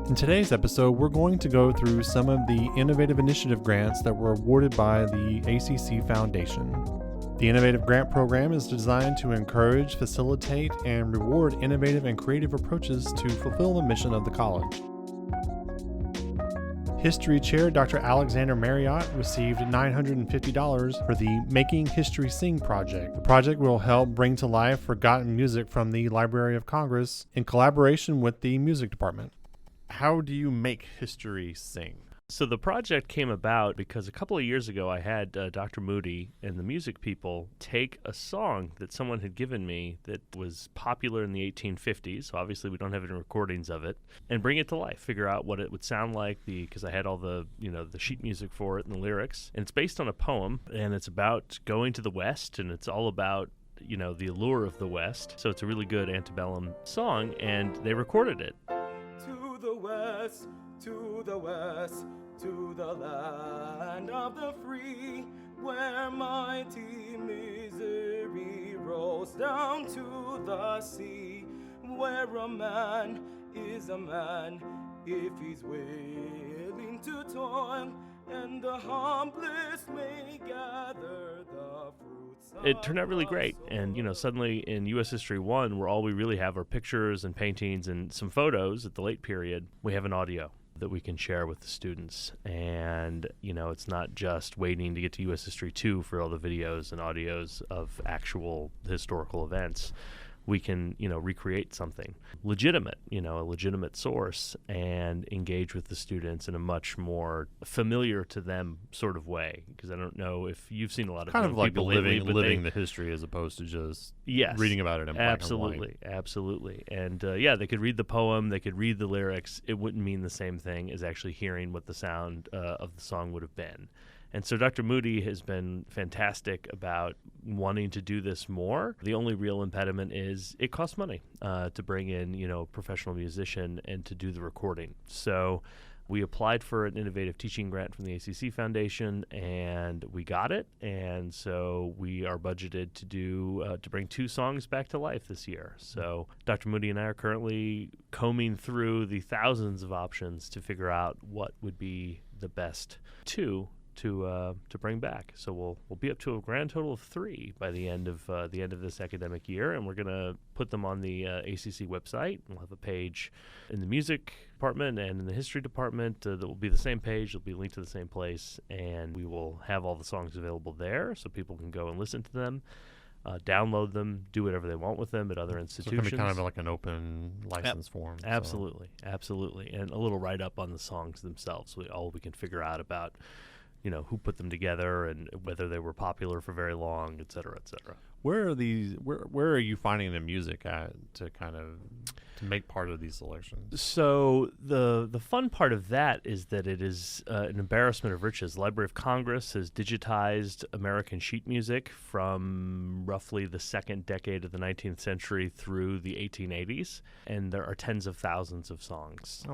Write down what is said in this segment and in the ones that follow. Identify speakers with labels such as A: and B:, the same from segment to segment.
A: In today's episode, we're going to go through some of the Innovative Initiative grants that were awarded by the ACC Foundation. The Innovative Grant Program is designed to encourage, facilitate, and reward innovative and creative approaches to fulfill the mission of the college. History Chair Dr. Alexander Marriott received $950 for the Making History Sing project. The project will help bring to life forgotten music from the Library of Congress in collaboration with the music department. How do you make history sing?
B: So the project came about because a couple of years ago I had Dr. Moody and the music people take a song that someone had given me that was popular in the 1850s, so obviously we don't have any recordings of it, and bring it to life, figure out what it would sound like, because I had all the sheet music for it and the lyrics. And it's based on a poem, and it's about going to the West, and it's all about the allure of the West. So it's a really good antebellum song, and they recorded it.
C: To the West, to the West, to the land of the free, where mighty misery rolls down to the sea, where a man is a man if he's willing to toil, and the humblest may gather the fruits.
B: It turned out really great, and suddenly in U.S. History 1, where all we really have are pictures and paintings and some photos at the late period, we have an audio that we can share with the students. And it's not just waiting to get to U.S. History 2 for all the videos and audios of actual historical events. We can, recreate something legitimate, a legitimate source, and engage with the students in a much more familiar to them sort of way. Because I don't know if you've seen a lot of
A: kind of like
B: people
A: living the history as opposed to just reading about it in black and white.
B: Absolutely. And they could read the poem, they could read the lyrics. It wouldn't mean the same thing as actually hearing what the sound of the song would have been. And so Dr. Moody has been fantastic about wanting to do this more. The only real impediment is it costs money to bring in, a professional musician and to do the recording. So we applied for an innovative teaching grant from the ACC Foundation, and we got it. And so we are budgeted to bring 2 songs back to life this year. So Dr. Moody and I are currently combing through the thousands of options to figure out what would be the best 2 to bring back. So we'll be up to a grand total of 3 by the end of this academic year, and we're going to put them on the ACC website. We'll have a page in the music department and in the history department that will be the same page. It'll be linked to the same place, and we will have all the songs available there so people can go and listen to them, download them, do whatever they want with them at other institutions.
A: So it's going to be kind of like an open license form.
B: Absolutely, and a little write-up on the songs themselves. We can figure out about who put them together and whether they were popular for very long, et cetera, et cetera.
A: Where are you finding the music at to make part of these selections?
B: So the fun part of that is that it is an embarrassment of riches. The Library of Congress has digitized American sheet music from roughly the second decade of the 19th century through the 1880s, and there are tens of thousands of songs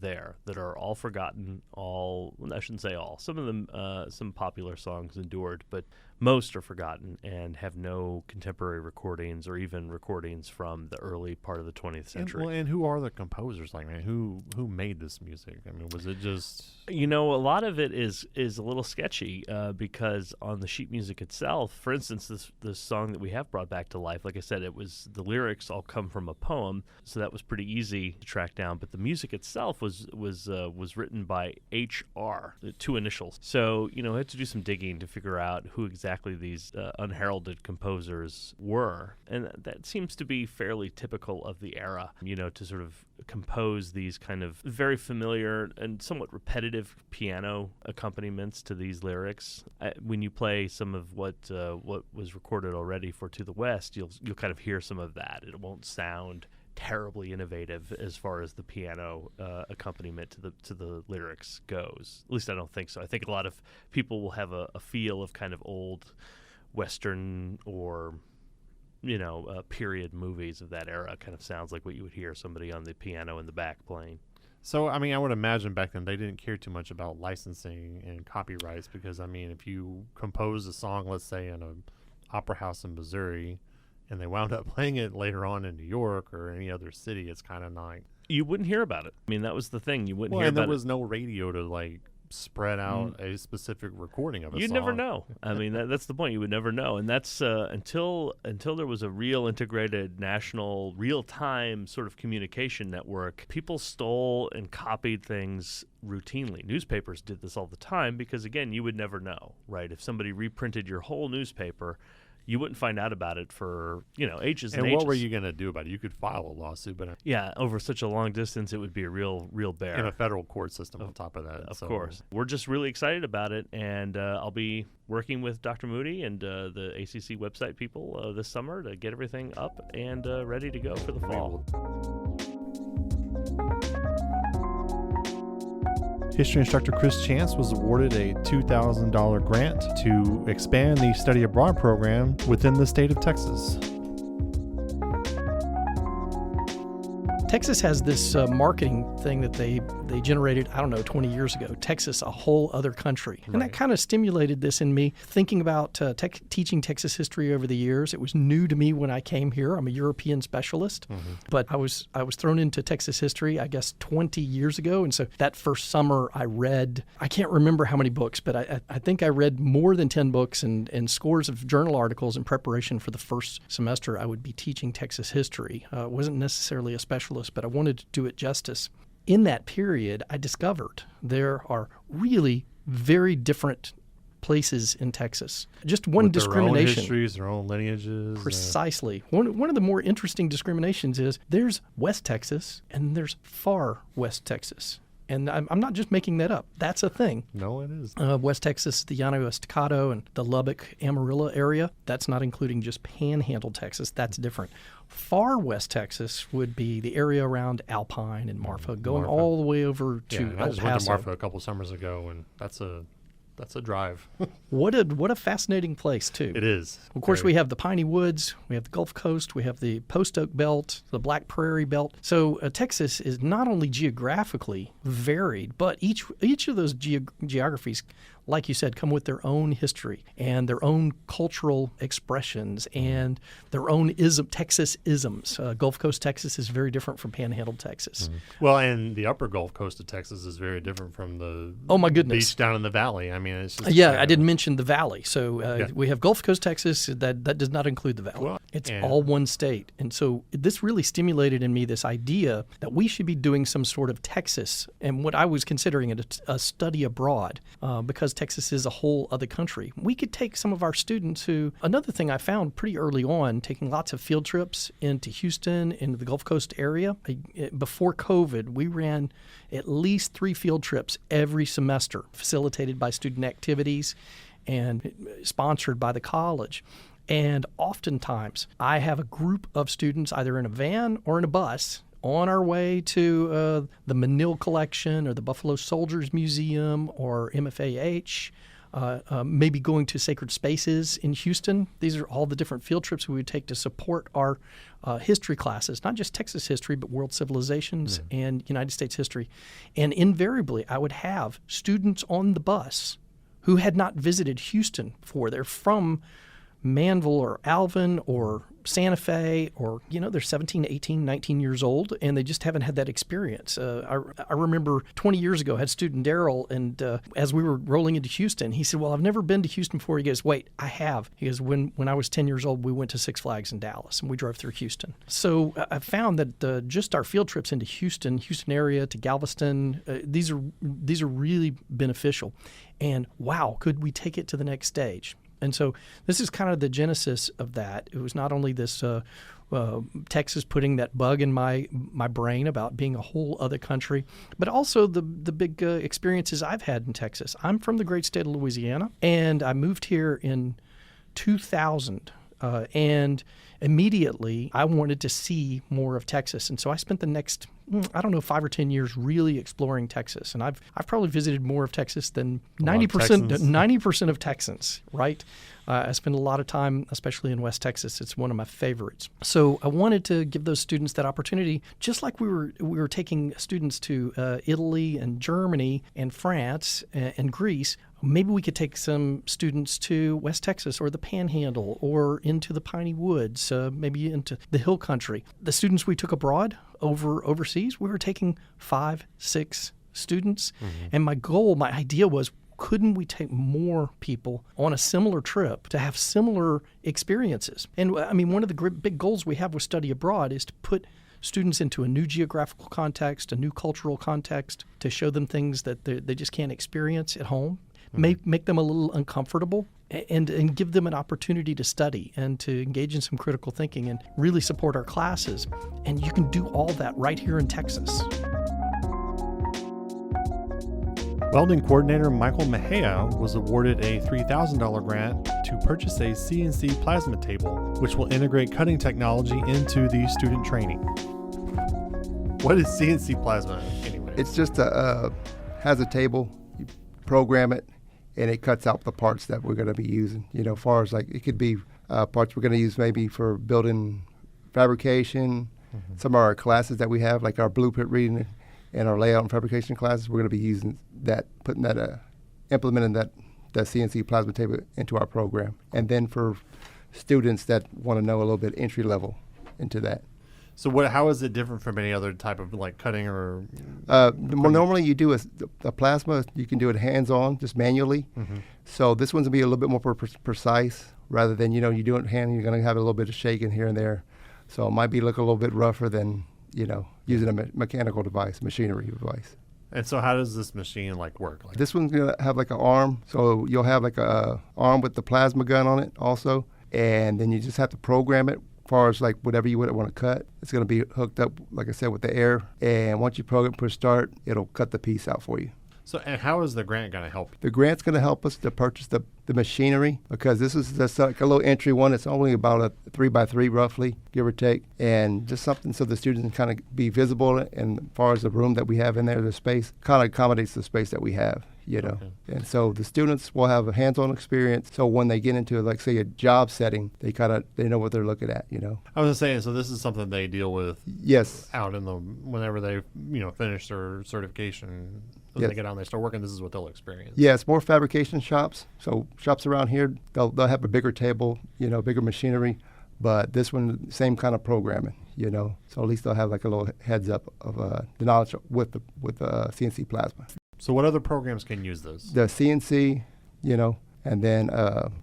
B: there that are all forgotten. I shouldn't say all. Some of them, some popular songs endured, but most are forgotten and have no contemporary recordings or even recordings from the early part of the 20th century.
A: And who are the composers? Who made this music? Was it just...
B: A lot of it is a little sketchy because on the sheet music itself, for instance, this song that we have brought back to life, like I said, the lyrics all come from a poem, so that was pretty easy to track down. But the music itself was written by H.R., the 2 initials. So, I had to do some digging to figure out who exactly these unheralded composers were. And that seems to be fairly typical of the era, to sort of compose these kind of very familiar and somewhat repetitive piano accompaniments to these lyrics. When you play some of what was recorded already for To the West, you'll kind of hear some of that. It won't sound terribly innovative as far as the piano accompaniment to the lyrics goes. At least I don't think so. I think a lot of people will have a feel of kind of old Western or period movies of that era. Kind of sounds like what you would hear somebody on the piano in the back playing.
A: So, I would imagine back then they didn't care too much about licensing and copyrights because, if you compose a song, let's say in an opera house in Missouri, and they wound up playing it later on in New York or any other city, it's kind of like,
B: You wouldn't hear about it. I mean, that was the thing. You wouldn't hear
A: and
B: about
A: there was no radio to like spread out a specific recording of a
B: You'd
A: song.
B: never know. I mean, that's the point. You would never know, and that's until there was a real integrated national, real-time sort of communication network. People stole and copied things routinely. Newspapers did this all the time because, again, you would never know, right? If somebody reprinted your whole newspaper, you wouldn't find out about it for, ages and ages.
A: And what were you going to do about it? You could file a lawsuit, but
B: yeah, over such a long distance, it would be a real bear.
A: in a federal court system on top of that.
B: Of course. We're just really excited about it, and I'll be working with Dr. Moody and the ACC website people this summer to get everything up and ready to go for the fall.
A: History instructor Chris Chance was awarded a $2,000 grant to expand the study abroad program within the state of Texas.
D: Texas has this marketing thing that they generated, 20 years ago, Texas, a whole other country. And that kind of stimulated this in me, thinking about teaching Texas history over the years. It was new to me when I came here. I'm a European specialist, but I was thrown into Texas history, I guess, 20 years ago. And so that first summer I read, I can't remember how many books, but I think I read more than 10 books and scores of journal articles in preparation for the first semester I would be teaching Texas history. I wasn't necessarily a specialist, but I wanted to do it justice. In that period, I discovered there are really very different places in Texas. Just one
A: with
D: discrimination.
A: Their own histories, their own lineages.
D: Precisely. One of the more interesting discriminations is there's West Texas and there's far West Texas. And I'm not just making that up. That's a thing.
A: No, it is.
D: West Texas, the Llano Estacado, and the Lubbock, Amarillo area. That's not including just Panhandle, Texas. That's different. Far West Texas would be the area around Alpine and Marfa, going all the way over to El Paso.
A: I just went to Marfa a couple summers ago, and that's a drive.
D: What a fascinating place, too.
A: It is.
D: Of course, we have the Piney Woods, we have the Gulf Coast, we have the Post Oak Belt, the Black Prairie Belt. So Texas is not only geographically varied, but each of those geographies, like you said, come with their own history and their own cultural expressions and their own Texas isms. Gulf Coast, Texas is very different from Panhandle, Texas.
A: Well, and the upper Gulf Coast of Texas is very different from the beach down in the valley. I mean, it's just
D: I didn't mention the valley. So we have Gulf Coast, Texas. That does not include the valley.
A: Well,
D: it's all one state. And so this really stimulated in me this idea that we should be doing some sort of Texas, and what I was considering a study abroad, because Texas is a whole other country. We could take some of our students another thing I found pretty early on, taking lots of field trips into Houston, into the Gulf Coast area. Before COVID, we ran at least 3 field trips every semester, facilitated by student activities and sponsored by the college. And oftentimes, I have a group of students either in a van or in a bus on our way to the Manil Collection or the Buffalo Soldiers Museum or MFAH, maybe going to Sacred Spaces in Houston. These are all the different field trips we would take to support our history classes, not just Texas history, but world civilizations and United States history. And invariably, I would have students on the bus who had not visited Houston before. They're from Manville or Alvin or Santa Fe, or, they're 17, 18, 19 years old, and they just haven't had that experience. I remember 20 years ago, I had student Daryl, and as we were rolling into Houston, he said, well, I've never been to Houston before. He goes, wait, I have. He goes, when I was 10 years old, we went to Six Flags in Dallas, and we drove through Houston. So I found that just our field trips into Houston area, to Galveston, these are really beneficial. And wow, could we take it to the next stage? And so this is kind of the genesis of that. It was not only this Texas putting that bug in my brain about being a whole other country, but also the big experiences I've had in Texas. I'm from the great state of Louisiana, and I moved here in 2000. And immediately I wanted to see more of Texas. And so I spent the next, 5 or 10 years really exploring Texas. And I've probably visited more of Texas than 90% of Texans, right? I spend a lot of time, especially in West Texas. It's one of my favorites. So I wanted to give those students that opportunity, just like we were taking students to Italy and Germany and France and Greece. Maybe we could take some students to West Texas or the Panhandle or into the Piney Woods, maybe into the Hill Country. The students we took abroad, overseas, we were taking 5, 6 students. And my idea was, couldn't we take more people on a similar trip to have similar experiences? And I mean, one of the big goals we have with Study Abroad is to put students into a new geographical context, a new cultural context, to show them things that they just can't experience at home, make them a little uncomfortable, and give them an opportunity to study and to engage in some critical thinking and really support our classes. And you can do all that right here in Texas.
A: Welding coordinator Michael Mejia was awarded a $3,000 grant to purchase a CNC plasma table, which will integrate cutting technology into the student training. What is CNC plasma anyway?
E: It's just has a table, you program it, and it cuts out the parts that we're going to be using. As far as it could be parts we're going to use maybe for building fabrication, some of our classes that we have, like our blueprint reading and our layout and fabrication classes, we're going to be using that, implementing that CNC plasma table into our program. And then for students that want to know a little bit entry level into that.
A: So how is it different from any other type of cutting or?
E: Normally you do a plasma, you can do it hands-on, just manually. So this one's going to be a little bit more precise rather than, you do it hand, you're going to have a little bit of shaking here and there. So it might look a little bit rougher than, using a mechanical device, machinery device.
A: And so how does this machine work?
E: This one's going to have an arm. So you'll have a arm with the plasma gun on it also. And then you just have to program it as far as whatever you would want to cut. It's going to be hooked up, like I said, with the air. And once you program, push start, it'll cut the piece out for you.
A: So, and how is the grant going to help you?
E: The grant's going to help us to purchase the machinery, because this is just a little entry one. It's only about a 3x3 roughly, give or take, and just something so the students can kind of be visible. And as far as the room that we have in there, the space kind of accommodates the space that we have, Okay. And so the students will have a hands-on experience. So when they get into, say, a job setting, they know what they're looking at,
A: I was saying, so this is something they deal with.
E: Yes.
A: Out in whenever they, finish their certification. When they get out and they start working, this is what they'll experience.
E: Yeah, it's more fabrication shops. So shops around here, they'll have a bigger table, bigger machinery. But this one, same kind of programming, So at least they'll have a little heads up of the knowledge with the CNC plasma.
A: So what other programs can use this?
E: The CNC, and then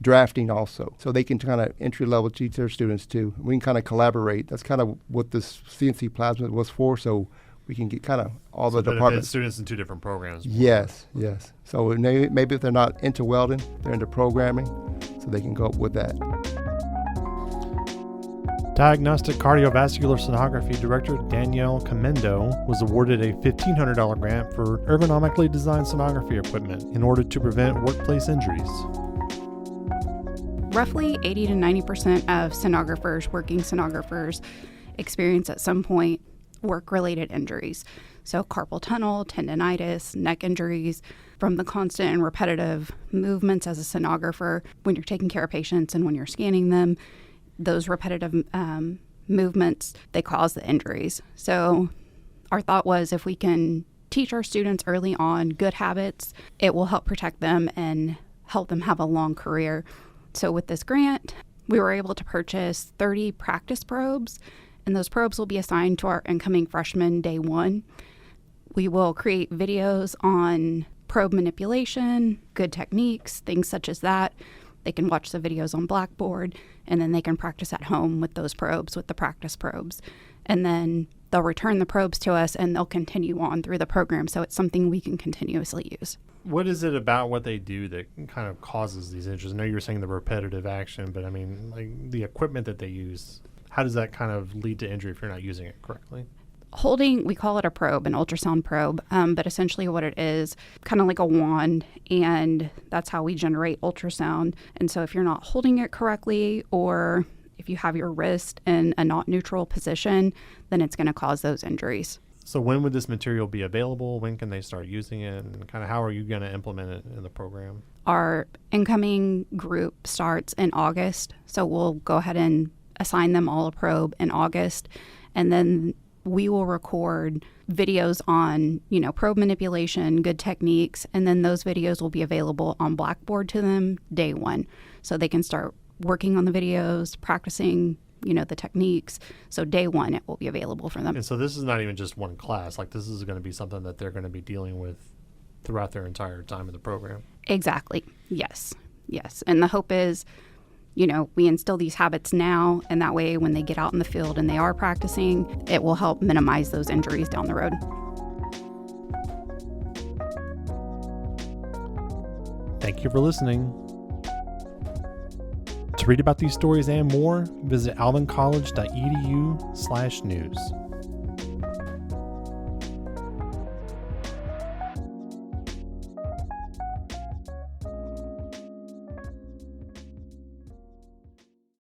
E: drafting also. So they can kind of entry level teach their students too. We can kind of collaborate. That's kind of what this CNC plasma was for. So we can get kind of all the departments.
A: Students in 2 different programs.
E: Yes. So maybe if they're not into welding, they're into programming, so they can go up with that.
A: Diagnostic Cardiovascular Sonography Director Danielle Comendo was awarded a $1,500 grant for ergonomically designed sonography equipment in order to prevent workplace injuries.
F: Roughly 80 to 90% of working sonographers, experience at some point work-related injuries. So carpal tunnel, tendonitis, neck injuries from the constant and repetitive movements as a sonographer when you're taking care of patients and when you're scanning them. Those repetitive movements, they cause the injuries. So our thought was, if we can teach our students early on good habits, it will help protect them and help them have a long career. So with this grant, we were able to purchase 30 practice probes, and those probes will be assigned to our incoming freshmen day 1. We will create videos on probe manipulation, good techniques, things such as that. They can watch the videos on Blackboard, and then they can practice at home with those probes, with the practice probes. And then they'll return the probes to us, and they'll continue on through the program, so it's something we can continuously use.
A: What is it about what they do that kind of causes these injuries? I know you were saying the repetitive action, but the equipment that they use, how does that kind of lead to injury if you're not using it correctly?
F: We call it a probe, an ultrasound probe, but essentially what it is, kind of like a wand, and that's how we generate ultrasound. And so if you're not holding it correctly, or if you have your wrist in a not neutral position, then it's going to cause those injuries.
A: So when would this material be available? When can they start using it? And kind of how are you going to implement it in the program?
F: Our incoming group starts in August, so we'll go ahead and assign them all a probe in August, and then we will record videos on, probe manipulation, good techniques, and then those videos will be available on Blackboard to them day 1. So they can start working on the videos, practicing, the techniques. So day one, it will be available for them.
A: And so this is not even just one class. Like, this is going to be something that they're going to be dealing with throughout their entire time in the program.
F: Exactly. Yes. And the hope is, we instill these habits now, and that way when they get out in the field and they are practicing, it will help minimize those injuries down the road.
A: Thank you for listening. To read about these stories and more, visit alvincollege.edu/news.